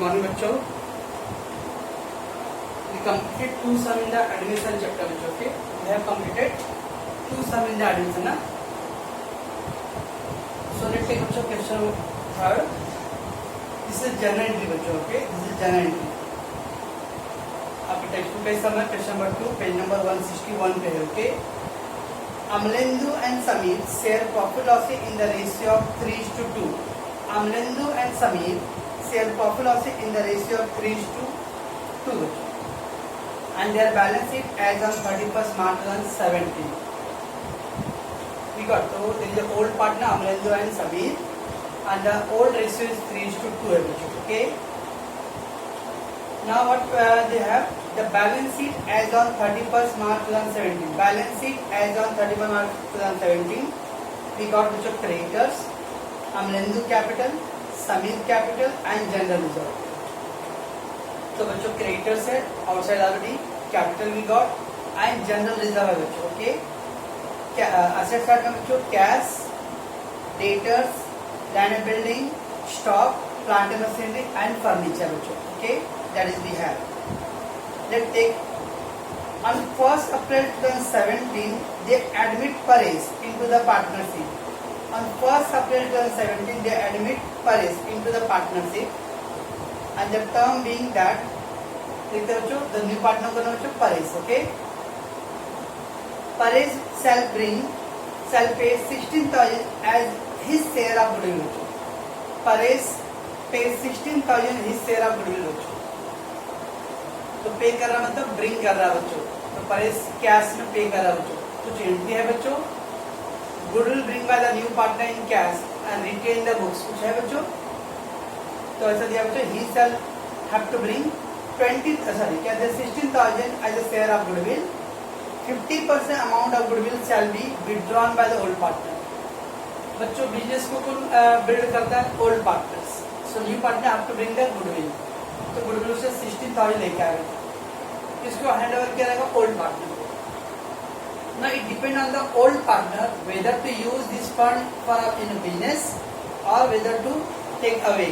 Morning बच्चों. We completed two sum in the admission chapter बच्चों. Okay, we have completed two sum in the admission ना. So let's take बच्चों question third. This is journal entry बच्चों. Okay, this is journal entry. आपके text book का सम है question number 2 page number 161 पे है. Okay, Amlendu and Samir share profit loss in the ratio of 3:2. Amlendu and Samir share profit loss in the ratio of 3:2. And their balance sheet as on 31st March 2017. We got so there is a old partner Amlendu and Samir, and the old ratio is 3:2. Okay. Now what they have, the balance sheet as on 31st March 2017. Balance sheet as on 31st March 2017. We got which of creditors, Amlendu capital, Samir capital and general reserve. So which of creditors है outside already, capital we got and general reserve है बच्चों. Okay, asset side में बच्चों cash, debtors, land and building, stock, plant and machinery and furniture बच्चों. Okay, that is we have. Let's take on 1st April 2017 they admit Paresh into the partnership. On 1st April 2017 they admit Paresh into the partnership, and the term being that the new partner को नाम है Paresh. Okay, Paresh shall pay 16,000 as his share of goodwill. Paresh pays 16,000 his share of goodwill. तो पे कर रहा मतलब bring कर रहा बच्चों. तो परेश कैश में पे कर रहा बच्चों. कुछ एंट्री है बच्चों. Goodwill bring by the new partner in cash and retain the books. कुछ है बच्चों. तो ऐसा दिया बच्चों, he shall have to bring 16,000 as a share of goodwill. 50% amount of goodwill shall be withdrawn by the old partner. बच्चों business को कौन बिल्ड करता है? Old partners. So new partner have to bring the goodwill. तो goodwill से 16,000 लेके आएगा. इसको हैंड ओवर किया जाएगा ओल्ड पार्टनर को. Now it depend on the old partner whether to use this fund for in business और वेदर टू टेक अवे.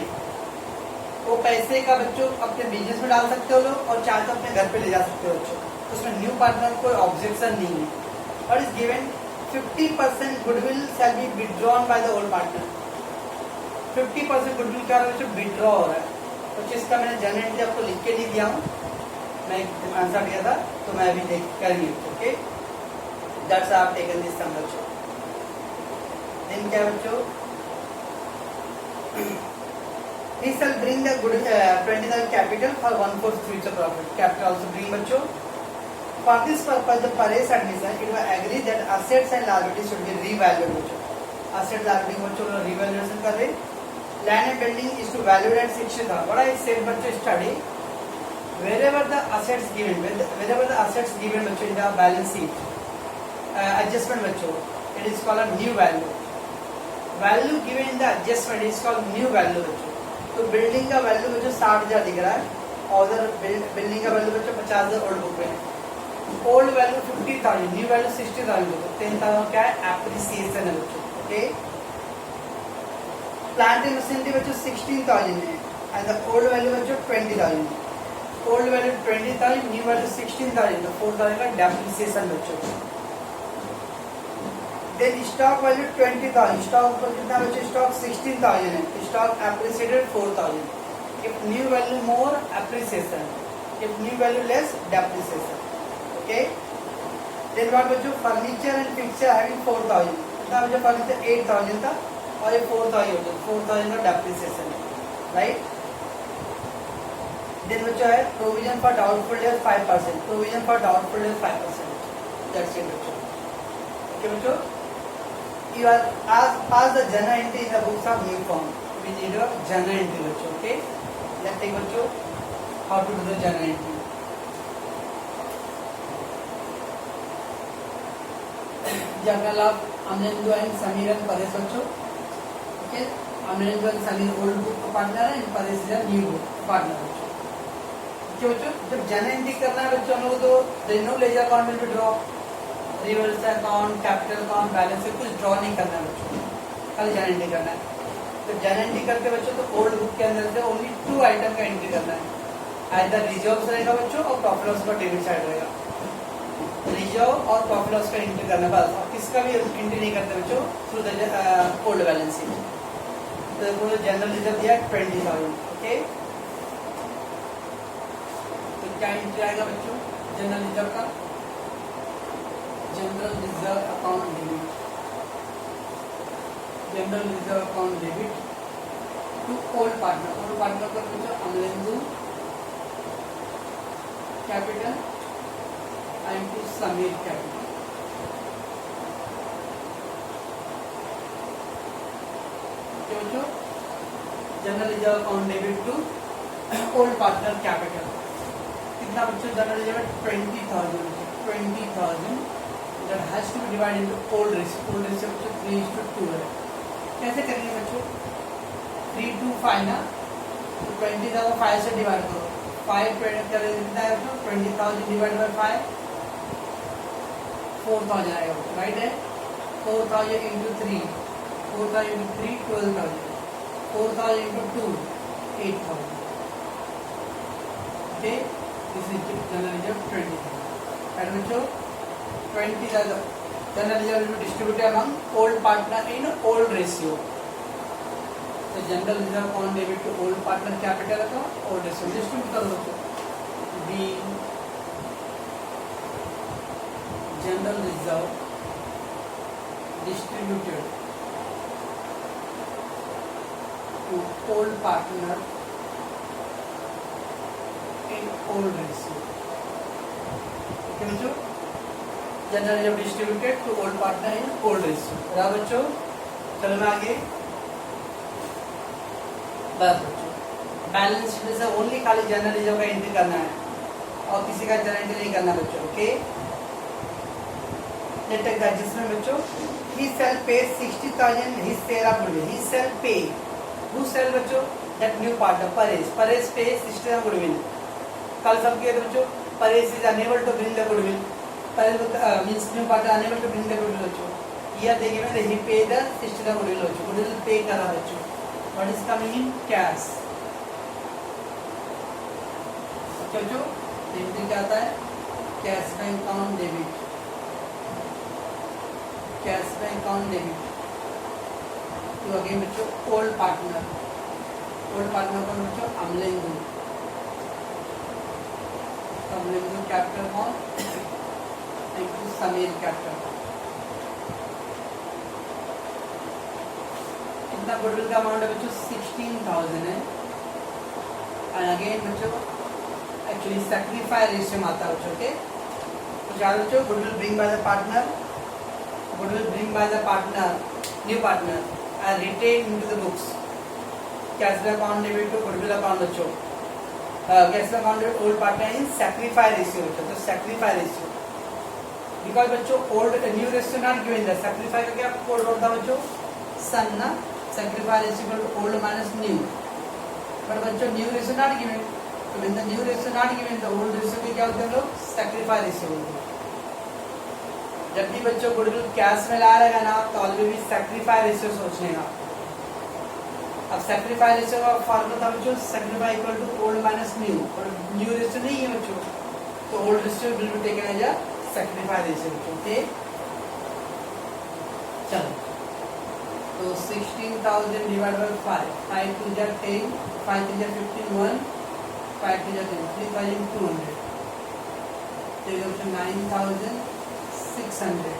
वो पैसे का बच्चों अपने बिजनेस में डाल सकते हो लोग और चाहे तो अपने घर पे ले जा सकते हो बच्चों. उसमें न्यू पार्टनर कोई ऑब्जेक्शन नहीं है. और is given 50% goodwill shall be withdrawn by the old partner. 50% goodwill क्या बच्चों विथड्रॉ हो रहा है. कुछ इसका मैंने जनरल एंट्री आपको लिख के नहीं दिया हूँ. मैं आंसर दिया था तो मैं अभी देख कर ही. ओके, दैट्स आप टेकन दिस सम बच्चों. देन क्या बच्चों, he shall bring the good 20,000 capital for 1/4 future profit. Capital also bring बच्चों. For this purpose the Paresh admission it was agreed that assets and liabilities should be revalued बच्चों. Assets liability बच्चों revaluation कर रहे. Land and building is to valued at 60,000. What I said बच्चों, study wherever the assets given बच्चों in the balance sheet adjustment बच्चों, it is called a new value. Value given in the adjustment is called new value बच्चों. तो building का value बच्चों 60,000 दिख रहा है और बिल्डिंग का वैल्यू बच्चों 50,000 ओल्ड बुक में. ओल्ड वैल्यू 50,000, न्यू वैल्यू 60,000 बच्चों. 10,000 क्या है? एप्रिसिएशन है बच्चों. ओके, प्लांट एंड मशीनरी बच्चों 16,000 है एंड द ओल्ड वैल्यू बच्चों 20,000. ओल्ड वैल्यू 20,000, न्यू वैल्यू 16,000, तो 4,000 का डेप्रिसिएशन बच्चों. Then stock value 20,000. स्टॉक पर कितना बच्चों? स्टॉक 16,000 है. Stock appreciated 4,000. If new value more appreciation, if new value less depreciation. Okay, then what बच्चों, फर्नीचर एंड फिक्सचर हैविंग 4,000. कितना बच्चों? फर्नीचर 8,000 था और ये 4,000 होता है. 4,000 का डेप्रिसिएशन है. राइट. देन बच्चों है provision for doubtful debt 5%. Provision for doubtful debt 5%. That's it बच्चों. ओके बच्चों, you are pass the journal entry in the books of new form. We need a journal entry बच्चों. Okay, let's take बच्चों how to do the journal entry. Journal of Amlendu and Samir and Paresh बच्चों. Okay, Amlendu and Samir old book partner है and Paresh is a new book partner बच्चों. Okay बच्चों, जब journal entry करना है बच्चों हम लोग तो there is no ledger account will be draw. Reverse account, capital account, balance से कुछ ड्रॉ नहीं करना है बच्चों, कल जनरल एंट्री करना है. तो जर्नल एंट्री करते बच्चों तो ओल्ड बुक के अंदर से ओनली 2 आइटम का एंट्री करना है, आइदर रिजर्व रहेगा बच्चों और प्रॉफिट लॉस का डेबिट साइड रहेगा, रिजर्व और प्रॉफिट लॉस का एंट्री करना बस, और किसका भी एंट्री नहीं करते बच्चों through the old balance sheet. तो जनरल रिजर्व दिया 20,000, ओके। तो क्या एंट्री आएगा बच्चों जनरल रिजर्व का, general reserve account debit, general reserve account debit to old partner पर बच्चों Amlendu capital and to Sameer capital. बच्चों general reserve account debit to old partner capital कितना बच्चों, general reserve 20,000 that has to be divided into old ratio बच्चों 3:2 है। कैसे करेंगे बच्चों, 3 to 5 ना, तो 20,000 5 से डिवाइड करो, 5 कितना है बच्चों, 20,000 डिवाइड बाय 5 4,000 आएगा, राइट है। 4,000 into 3 12,000, 4,000 into 2 8,000, okay. This is general reserve 20,000 and बच्चों 20,000 general reserve will be distributed among old partner in old ratio। तो general reserve on debit to old partner capital का old ratio distribute करो बच्चों, be general reserve distributed to old partner in old ratio, okay बच्चों। General reserve distributed to old partner in old ratio, बराबर बच्चों। चलो मैं आगे, बस बच्चों बैलेंस शीट से ओनली खाली जनरल रिजर्व का एंट्री करना है और किसी का जनरल एंट्री नहीं करना बच्चों, okay. Let take the adjustment बच्चों, he shall pay 60,000 his share of goodwill, he shall pay who shall बच्चों that new partner Paresh pay 60,000 goodwill. कल सब किए थे बच्चों, Paresh is unable to bring the goodwill, means new partner unable to bring the goodwill बच्चों। Here they given that he pay the 60,000 goodwill बच्चों, goodwill pay कर रहा बच्चों। What is coming in cash? बच्चों एंट्री क्या आता है, cash bank account debit, cash bank account debit तो अगेन बच्चों ओल्ड पार्टनर पर बच्चों अमलेंदु कैपिटल कौन, समीर कैपिटल। कितना गुडविल का अमाउंट है बच्चों, 16,000 है। एंड अगेन बच्चों एक्चुअली सैक्रिफाई रेशियो आता है बच्चों के, तो चार बच्चों goodwill bring by the partner new partner and retain into the books, cash account debit to goodwill account बच्चों, cash account debit old partner इन सैक्रिफाई रेशियो बच्चों। तो सैक्रिफाई रेशियो बिकॉज बच्चों old new ratio not given the sacrifice का क्या code होता है बच्चों, सन ना, sacrifice ratio old minus new, but बच्चों न्यू रेशियो नॉट गिवन, तो when the new ratio not given the old ratio के क्या होते हैं लोग, सैक्रिफाई रेशियो होते हैं। जब भी बच्चों गुडविल कैश में ला रहेगा ना तो ऑलवेज भी सैक्रिफाई रेशियो सोचने का। अब सैक्रिफाई रेशियो का फॉर्मूला था बच्चों, sacrifice equal to old minus new, और न्यू रेशियो नहीं है बच्चों, तो old ratio will be taken as a sacrifice ratio बच्चों, ओके। चलो तो 16,000 डिवाइड बाय 5, 5 2 जा 10, 5 3 जा 15, 1 5 2 जा 10, 3,200, तो ये ऑप्शन 9,600,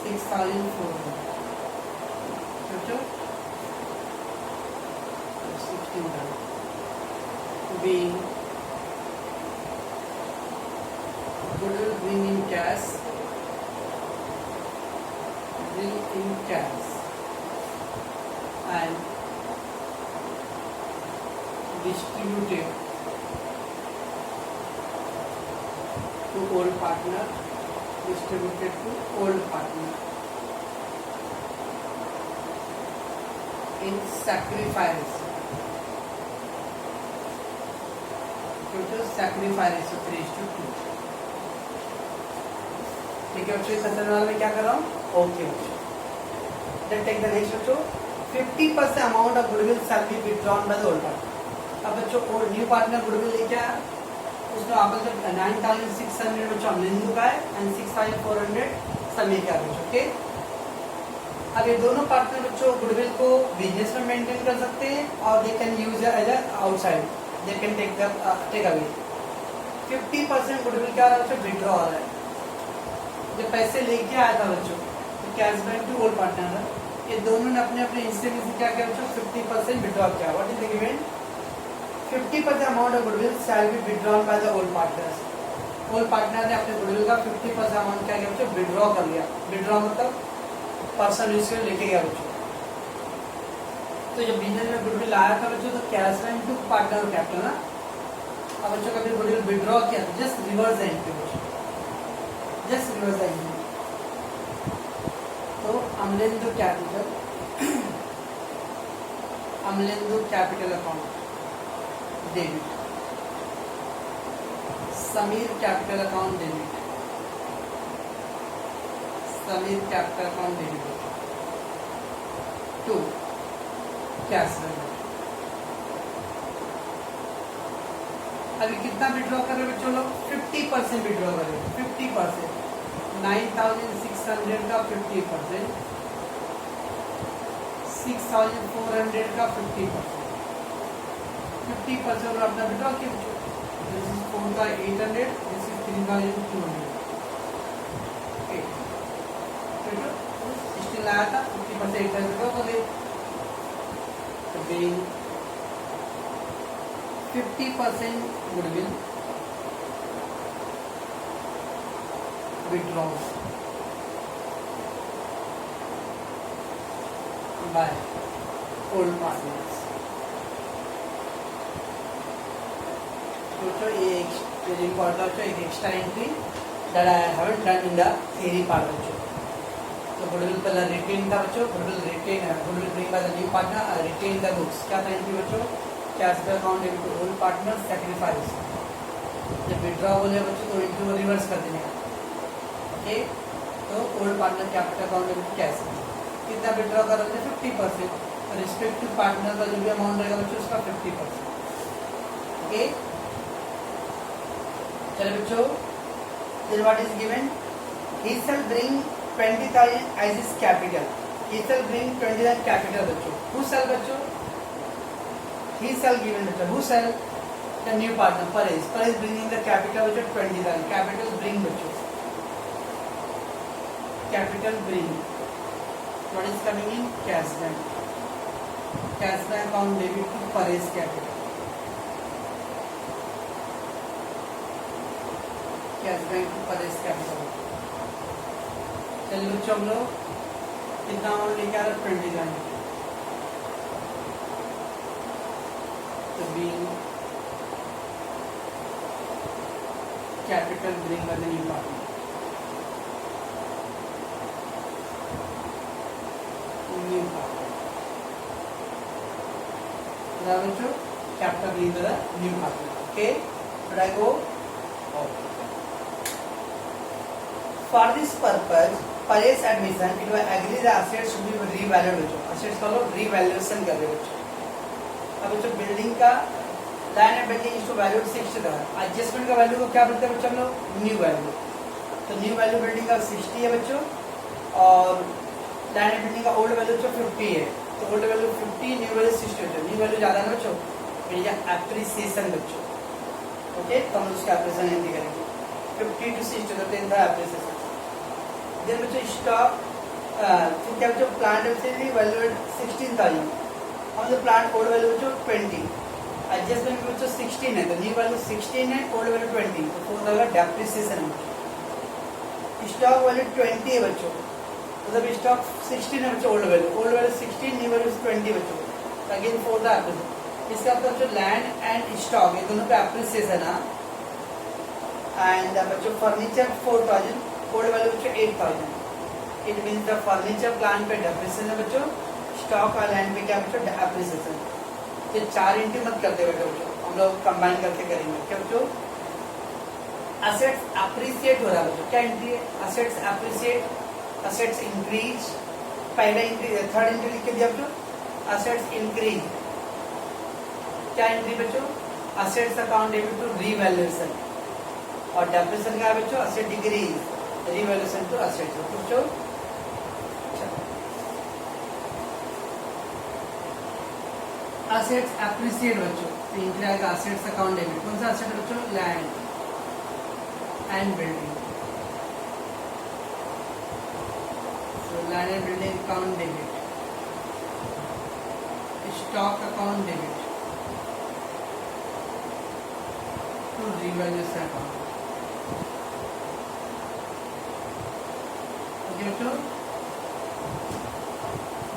6,400 बच्चों, 16,000 being goodwill bring in cash and distributed to old partner in sacrifice, total sacrifice 3:2। ठीक है बच्चों, इस असाइनमेंट में क्या कर रहा हूँ, ओके बच्चों। लेट्स टेक द नेक्स्ट बच्चों, 50% amount of goodwill shall be withdrawn by the old partner. अब बच्चों और न्यू पार्टनर गुडविल लेके आया, उसमें आपस में 9,600 बच्चों अमलिंदु का है एंड 6,400 समीर का है। ओके, अब ये दोनों पार्टनर बच्चों गुडविल को बिजनेस में मेंटेन कर सकते हैं और they can use as outside, they can take away. 50% goodwill क्या रहा है बच्चों, विड्रॉ आ रहा है। जब पैसे लेके आया था बच्चों तो cash bank to old partner, ये दोनों ने अपने अपने इंस्टेंस से क्या किया बच्चों, 50% विड्रॉ किया। What is the given, 50% amount of goodwill shall be withdrawn bye the old partners. Old partner ने अपने गुडविल का 50% अमाउंट क्या किया बच्चों, विड्रॉ कर लिया। विड्रॉ मतलब पर्सनल यूज के लिए लेके गया बच्चों। तो जब बिजनेस में गुडविल आया था बच्चों तो cash bank to partner capital ना। अब बच्चों कभी गुडविल विड्रॉ किया तो जस्ट रिवर्स द एंट्री बच्चों, जस्ट रिवर्स द एंट्री। तो Amlendu capital, Amlendu capital account debit, Sameer capital account debit, Sameer capital account debit to cash bank. अभी कितना विड्रॉ कर रहे बच्चों लोग, 50% विड्रॉ कर रहे हैं। 50%, 9,600 का 50%, 6,400 का 50%, 50% अपना विड्रॉ किया बच्चों। This is 4,800, this is 3,200। लाया था 50% 800 को ले, तो being 50% goodwill withdraws by old partners। तो ये very important एक extra entry that I haven't done in the theory part बच्चों। तो गुडविल पहला रिटेन था बच्चों, गुडविल रिटेन है, goodwill bring by the new partner, retain the books. क्या था एंट्री बच्चों, cash bank account debit to old partner, sacrifice. जब विड्रॉ बोले बच्चों तो इनटू रिवर्स कर देने का। ओके, तो old partner capital account debit cash कितना विड्रॉ कर रहे थे, 50%। रिस्पेक्टिव पार्टनर का जो भी अमाउंट रहेगा बच्चों उसका 50%। ओके, चलो बच्चों, then what is given, he shall bring 20,000 as his capital, he shall bring 20,000 capital बच्चों। who shall बच्चों, he shall given बच्चों, who shall, the new partner Paresh, Paresh bringing the capital बच्चों 20,000, capital bring बच्चों, capital bring, what is coming in, cash bank, cash bank account debit to Paresh capital, cash bank to Paresh capital। चलिए बच्चों हम लोग कितना amount लेके आ रहे हैं, 20,000। तो being capital bring by the new partner, new partner। बच्चों capital bring by the new partner। Okay, should I go? Okay। For this purpose, Paresh admission, it will agree the assets should be revalued बच्चों। assets का लोग revaluation कर रहे बच्चों। अब बच्चों building का land and building is to value 60 था, एडजस्टमेंट का वैल्यू को क्या बोलते हैं बच्चों हम लोग, न्यू वैल्यू। तो न्यू वैल्यू बिल्डिंग का 60 है बच्चों और लैंड एंड बिल्डिंग का ओल्ड वैल्यू बच्चों 50 है। तो ओल्ड वैल्यू 50, न्यू वैल्यू 60 बच्चों। न्यू वैल्यू ज्यादा है बच्चों, एप्रिसिएशन बच्चों। ओके, तो हम उसका एप्रिसिएशन हिंदी करेंगे 50 to 60 तो 10 था एप्रिसिएशन। देन बच्चों स्टॉक, फिर क्या बच्चों प्लांट वैल्यू 16,000, हम जो प्लांट ओल्ड वैल्यू बच्चों 20, एडजस्टमेंट बच्चों 16 है, तो न्यू वैल्यू 16 है, ओल्ड वैल्यू 20, तो 4 होगा डेप्रिसिएशन बच्चों। स्टॉक वैल्यू 20 है बच्चों, तो जब स्टॉक 16 है बच्चों, ओल्ड वैल्यू 16, न्यू वैल्यू 20 बच्चों, अगेन 4 था एप्रिसिएशन। इसका मतलब जो लैंड एंड स्टॉक ये दोनों पे एप्रिसिएशन है। एंड बच्चों फर्नीचर 4,000, ओल्ड वैल्यू बच्चों 8,000, it means the furniture plan पे डेप्रिसिएशन है बच्चों, स्टॉक और लैंड पे क्या बच्चों एप्रिसिएशन। ये 4 एंट्री मत करते बेटे बच्चों, हम लोग कंबाइन करके करेंगे। क्या बच्चों, असेट्स अप्रिसिएट हो रहा है बच्चों, क्या एंट्री है, असेट्स अप्रिसिएट, असेट्स इंक्रीज। पहला एंट्री, थर्ड एंट्री लिख के दिया बच्चों, असेट्स इंक्रीज, क्या इंक्रीज बच्चों, assets account debit to revaluation, और डेप्रिसिएशन क्या है बच्चों, asset decrease, revaluation to assets बच्चों। असेट्स एप्रिसिएट बच्चों, तो इंक्रीज आएगा असेट्स अकाउंट डेबिट, कौन सा असेट बच्चों, land and building, so land and building account debit, stock account debit to revaluation account, okay बच्चों,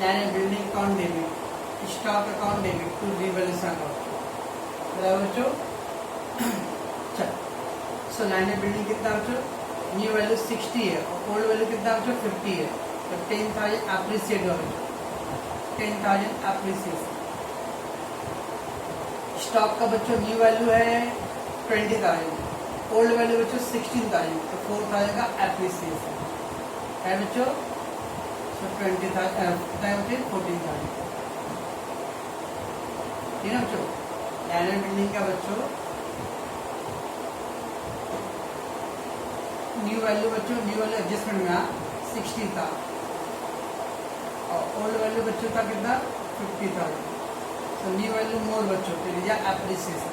land and building account debit, stock account debit to revaluation account, बराबर बच्चों। चल, so land and building कितना बच्चों, new value 60 है और old value कितना बच्चों 50 है, तो 10,000 एप्रिसिएट हुआ बच्चों, 10,000 एप्रिसिएशन। स्टॉक का बच्चों न्यू वैल्यू है 20,000, ओल्ड वैल्यू बच्चों 16,000, तो 4,000 का एप्रिसिएशन है बच्चों, सो 20,000 14,000, ठीक है बच्चों। लैंड एंड बिल्डिंग का बच्चों न्यू वैल्यू बच्चों, न्यू वैल्यू एडजस्टमेंट में 60 था और ओल्ड वैल्यू बच्चों का कितना 50,000, तो न्यू वैल्यू मोर बच्चों के लिए एप्रिसिएशन,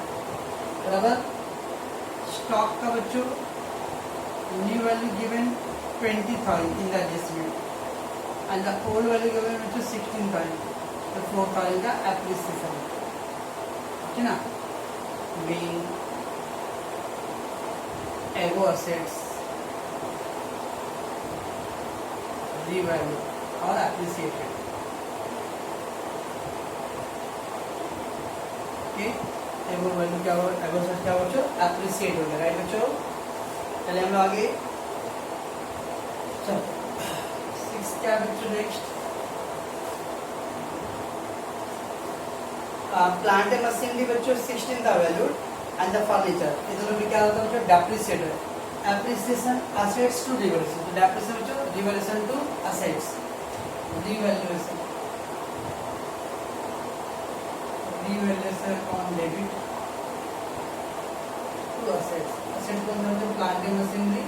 बराबर। स्टॉक का बच्चों new value given 20,000 in the adjustment and the old value given बच्चों 16,000, तो 4,000 का एप्रिसिएशन, ठीक ना। बीइंग एगो assets revalue or appreciated, okay, एगो वैल्यू क्या हो, एगो असेट क्या हो बच्चों, एप्रिसिएट हो गया, राइट बच्चों। चलिए हम लोग आगे, चलो 6 क्या बच्चों, नेक्स्ट प्लांट एंड मशीनरी बच्चों 16 था वैल्यूड एंड द फर्नीचर, ये दोनों में क्या होता है बच्चों, depreciated, appreciation assets to revaluation, तो डेप्रिसिएशन बच्चों revaluation to assets, revaluation on debit to assets, asset कौन सा बच्चों, plant and machinery,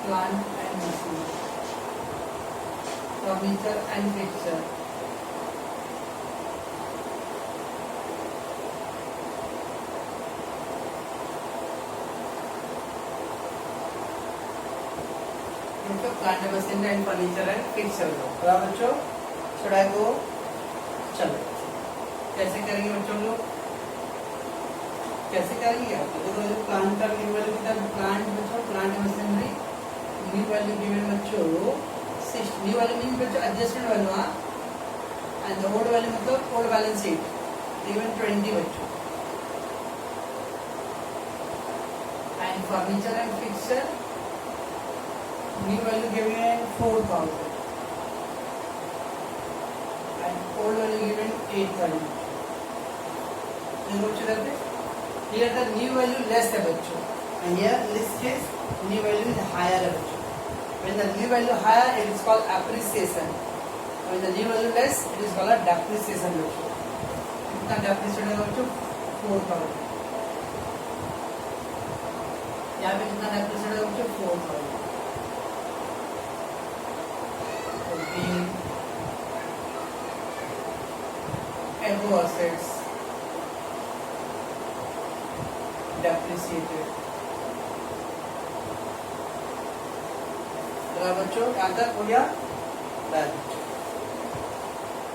plant and machinery, furniture and fixture, plant machinery and furniture and fixture, बराबर बच्चों। शुड आई गो, चलो कैसे करेंगे बच्चों लोग, कैसे करेंगे आप देखो, जो प्लांट का न्यू वैल्यू कितना, प्लांट बच्चों, plant machinery new value given बच्चों 6, न्यू वैल्यू मीन बच्चों adjustment value and the old value मतलब ओल्ड बैलेंस शीट गिवन 20 बच्चों, and furniture and fixture new value given 4,000 and old value given 8,000, here the new value less है बच्चों and here in this case new value is higher है बच्चों, when the new value higher it is called appreciation, when the new value less it is called depreciation बच्चों। कितना depreciation है बच्चों 4,000, यहाँ पे कितना depreciation है बच्चों 4,000, एगो assets depreciated, बराबर बच्चों, यहाँ तक हो गया।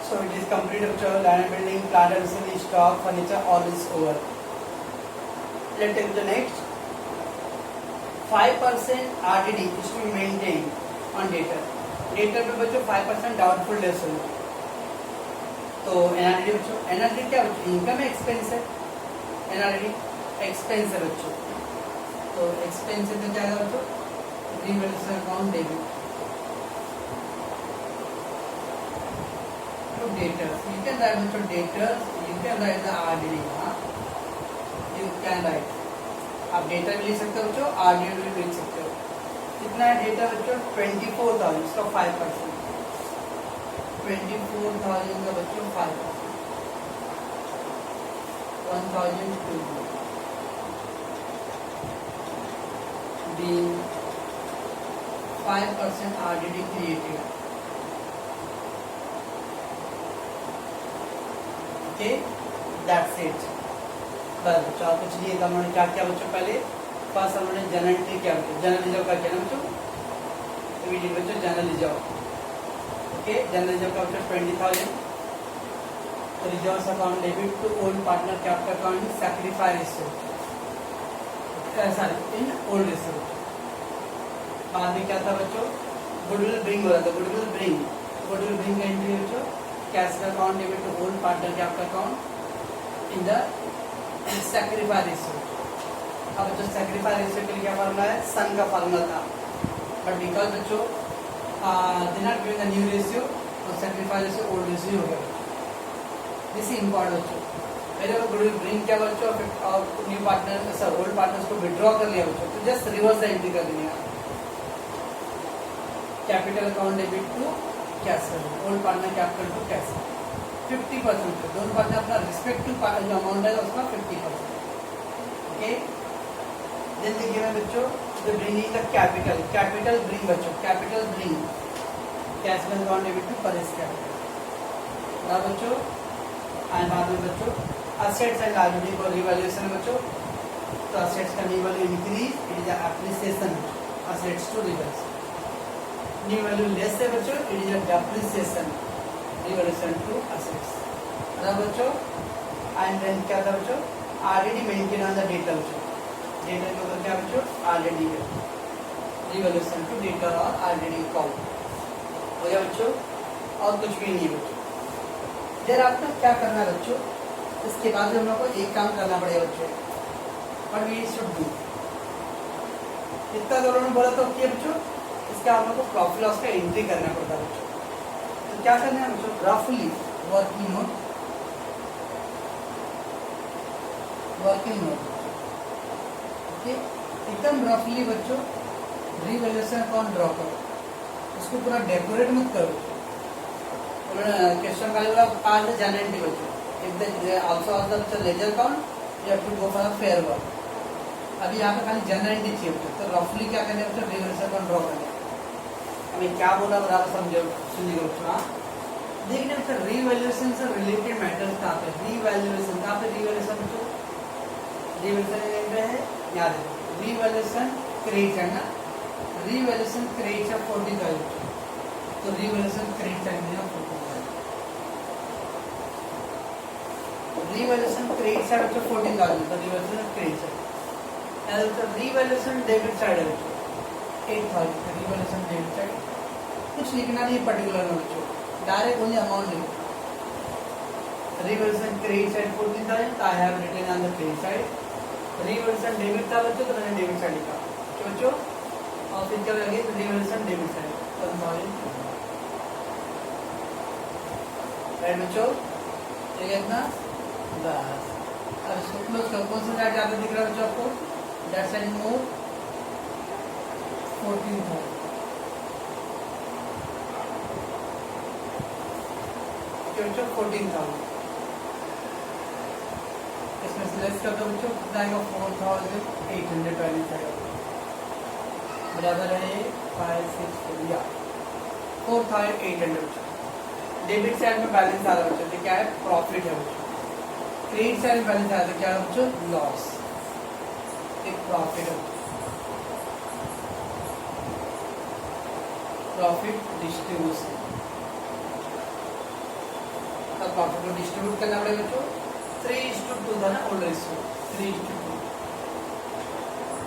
So it is complete बच्चों, land and building, plant and machinery, stock, furniture, all is over. Let's take the next. 5% RDD is to be maintained on debtor. Debtor पे बच्चों 5% doubtful debts होंगे, तो एनआरडी बच्चों, एनआरडी क्या बच्चों, income expense है, NRD expense है बच्चों, तो एक्सपेंस है तो क्या है बच्चों, revaluation account debit to debtors, you can write बच्चों debtors, you can write the RDD, you can write, आप डेटर भी लिख सकते हो बच्चों, आरडीडी भी लिख सकते हो। कितना है डेटा बच्चों 24,000, इसका 5%, 24,000 का बच्चों 5%, 1,002 being 5% RDD created. Okay, that's it. बस बच्चों आप कुछ नहीं, हमने क्या किया बच्चों, पहले फर्स्ट हमने जनरल एंट्री क्या किया, जनरल रिजर्व का किया ना बच्चों, तो वी डिड बच्चों general reserve. Okay, general reserve का बच्चों 20,000, तो reserve account debit to old partner capital account sacrifice received, sorry in old received. बाद में क्या था बच्चों, गुडविल ब्रिंग हो रहा था, गुडविल ब्रिंग का एंट्री बच्चों cash account debit to old partner capital account in the sacrifice received. अब बच्चों सैक्रिफाइस रिसीव्ड के लिए क्या फार्मूला है, सन का फार्मूला था, बट बिकॉज बच्चों did not give the new ratio, तो सैक्रिफाइस रेशियो ओल्ड रेशियो हो गया. दिस इज इम्पोर्टेंट बच्चों. मेरे को गुडविल ब्रिंग किया बच्चों और new partner sir old partners को विड्रॉ कर लिया बच्चों, तो जस्ट रिवर्स द एंट्री कर देनी है. Capital account debit to cash, old partner capital to cash 50%, दोनों पार्टनर अपना रिस्पेक्टिव जो अमाउंट है उसका 50%. ओके, देन देखिए मैं बच्चों the bringing the capital bring बच्चों, capital bring cash account debit to Paresh capital ना बच्चों. एंड बाद में बच्चों असेट्स एंड लायबिलिटी को रिवैल्यूएशन बच्चों, तो असेट्स का new value increase, it is appreciation assets to revaluation. New value less है बच्चों, it is depreciation revaluation to assets ना बच्चों. एंड देन क्या था बच्चों, already maintain on the data बच्चों, डेटा के ऊपर क्या बच्चों ऑलरेडी रिवैल्यूएशन टू डेटा और ऑलरेडी अकाउंट हो गया बच्चों, और कुछ भी नहीं बच्चों. फिर आपको क्या करना है बच्चों, इसके बाद हम लोग को एक काम करना पड़ेगा बच्चों, और वी शुड डू इतना दोनों ने बोला तो किया बच्चों. इसके आप लोग को प्रॉफिट लॉस का एंट्री करना पड़ता है बच्चों. तो क्या करना है बच्चों, रफली वर्किंग नोट ओके, एकदम रफली बच्चों रिवैल्यूएशन अकाउंट ड्रॉ करो, उसको पूरा डेकोरेट मत करो. क्वेश्चन खाली बोला आज द जनरल एंट्री बच्चों, if the also of the ledger account you have to go for fair work. अभी यहाँ पे खाली जनरल एंट्री चाहिए बच्चों, तो रफली क्या करना है बच्चों, रिवैल्यूएशन अकाउंट ड्रॉ करना है. हमें क्या बोला बराबर समझो, सुनिए बच्चों. देखने बच्चों रिवैल्यूएशन से रिलेटेड मैटर्स कहाँ पे, रिवैल्यूएशन कहाँ पे, रिवैल्यूएशन बच्चों रिवैल्यूएशन है याद है, रिवैल्यूएशन क्रेडिट है ना, रिवैल्यूएशन क्रेडिट है 40,000, तो रिवैल्यूएशन क्रेडिट है 40,000, रिवैल्यूएशन क्रेडिट है बच्चों 14,000, तो रिवैल्यूएशन क्रेडिट है. रिवैल्यूएशन डेबिट साइड है बच्चों 8,000, रिवैल्यूएशन डेबिट साइड. कुछ लिखना नहीं पर्टिकुलर में बच्चों, डायरेक्ट ओनली अमाउंट लिखो. Revaluation credit side 14,000, I have written on the credit side. Revaluation debit था बच्चों, तो मैंने डेबिट साइड लिखा बच्चों, और फिर क्या लगे रिवैल्यूएशन डेबिट साइड 1,000 राइट बच्चों. ठीक है इतना बस. अब इसको क्लोज करो. कौन सा साइड ज्यादा दिख रहा है बच्चों आपको, दैट साइड मोर 14,000 बच्चों 14,000. इसमें से लेस कर दो बच्चों, कितना आएगा 4,800 बराबर है 564 4,800 बच्चों. डेबिट साइड में बैलेंस आ रहा है बच्चों, तो क्या है प्रॉफिट है बच्चों. क्रेडिट साइड में बैलेंस आ रहा है, क्या है बच्चों लॉस, एक प्रॉफिट है. प्रॉफिट डिस्ट्रीब्यूशन, अब प्रॉफिट को डिस्ट्रीब्यूट करना पड़ेगा बच्चों. 3:2 था ना ओल्ड रेशियो, 3:2,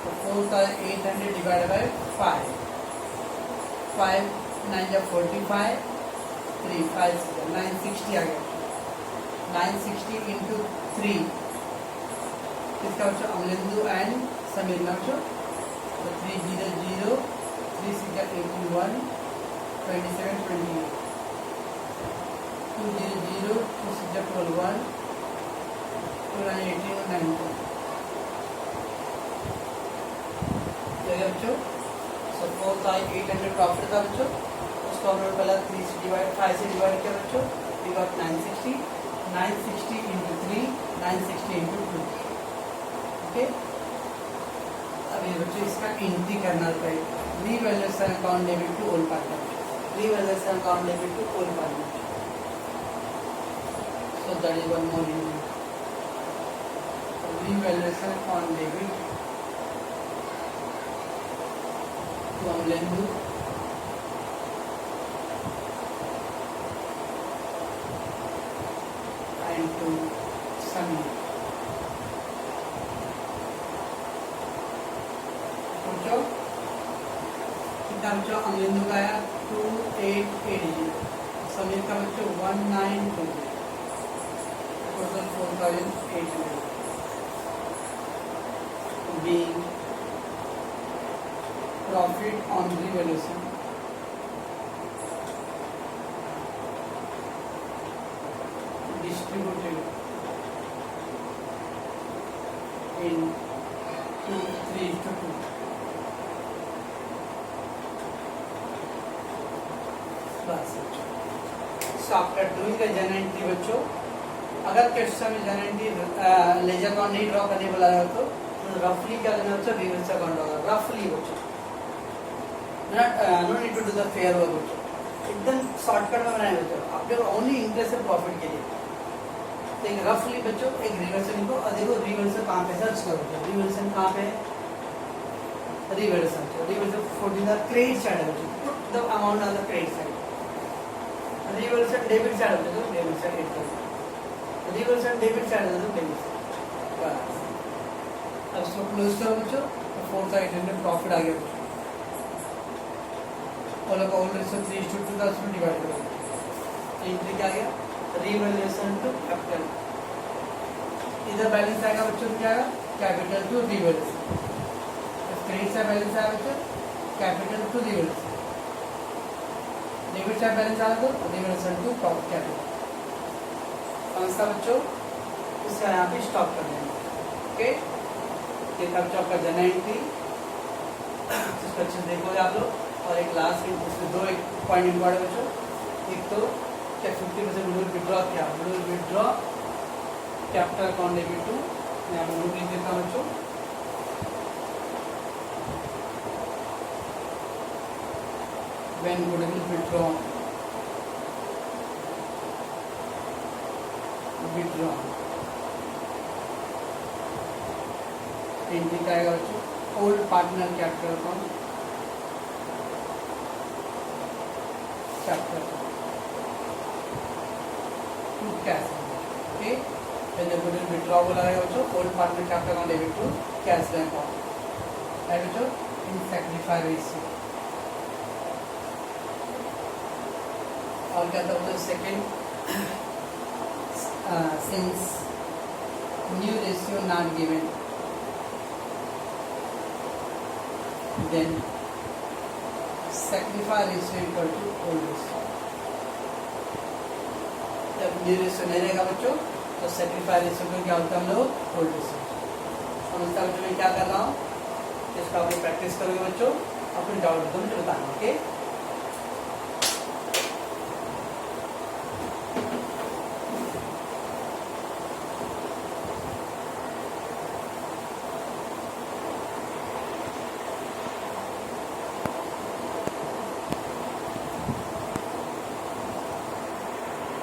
तो 4,800 डिवाइड बाय 5, 5 9 जा 45, 3 5 960 आ गया. 960 इंटू 3 किसका बच्चों, अमलेंदु एंड समीर ना बच्चों, तो 300 3 6 81 27 28 200 2 6 12 2 9 18 19 बच्चों. सो 4,800 प्रॉफिट था बच्चों, इसको हम लोग पहले 3 से डिवाइड 5 से डिवाइड किया बच्चों, we got 960, 960 into 3, 960 into 2। Okay, अभी बच्चों इसका एंट्री करना पड़ेगा, revaluation account debit to old partner, revaluation account debit to old partner. So that is one more in revaluation on debit to Amlendu and to Sunny. बच्चों कितना बच्चों अमलेंदु का आया 2880, समीर का बच्चों 1920, total 4,800 being profit on revaluation distributed in 3:2 plus. So after doing the journal entry बच्चों, अगर question में जनरली लेजर अकाउंट नहीं ड्रॉ करने वाला है तो रफली क्या करना बच्चों, रिवर्स अकाउंट होगा रफली बच्चों, no need to do the fair work बच्चों, एकदम शॉर्टकट में बनाए बच्चों, आप लोग ओनली इंटरेस्ट और प्रॉफिट के लिए। तो एक रफली बच्चों एक रिवर्सल को, और देखो रिवर्सल कहाँ पे सर्च करो बच्चों, रिवर्सल कहाँ पे, रिवर्सल 14 क्रेडिट साइड है बच्चों, put the amount on the credit side, reversal debit side होता है तो debit side 8,000, reversal debit side है तो डेबिट साइड। अब इसको क्लोज करो बच्चों, तो 4,800 प्रॉफिट आ गया बच्चों, और ऑलरेडी से 3:2 का उसमें डिवाइड करो, एंट्री क्या आ गया, रिवैल्यूएशन टू कैपिटल, इधर बैलेंस आएगा बच्चों, क्या आएगा, capital to revaluation, credit side balance आएगा बच्चों, capital to revaluation, debit side balance आएगा तो रिवैल्यूएशन टू प्रॉफिट कैपिटल। समझता बच्चों, इसका यहाँ पे स्टॉप कर देंगे। ओके, ये तब जो आपका जनरल एंट्री इसको अच्छे से देखोगे आप लोग, और एक लास्ट में इसमें दो एक पॉइंट इम्पॉर्टेंट बच्चों, एक तो क्या 50% विड्रॉ किया, withdraw capital account debit to, मैं आप लोग लिख देता हूँ बच्चों, when goodwill withdrawn एंट्री का आएगा बच्चों, old partner capital account, capital to cash, okay, when the goodwill withdraw बोला है बच्चों, old partner capital account debit to cash bank account है बच्चों, इन सैक्रिफाइस रेशियो। और क्या था बच्चों, second since new ratio not given, then sacrifice ratio equal to old ratio। जब न्यू रेशियो नहीं रहेगा बच्चों तो sacrifice ratio को क्या होता है हम लोग, old ratio। समझता बच्चों मैं क्या कर रहा हूँ, इसको आप प्रैक्टिस करोगे बच्चों, अपने डाउट तो मुझे बताना, ओके।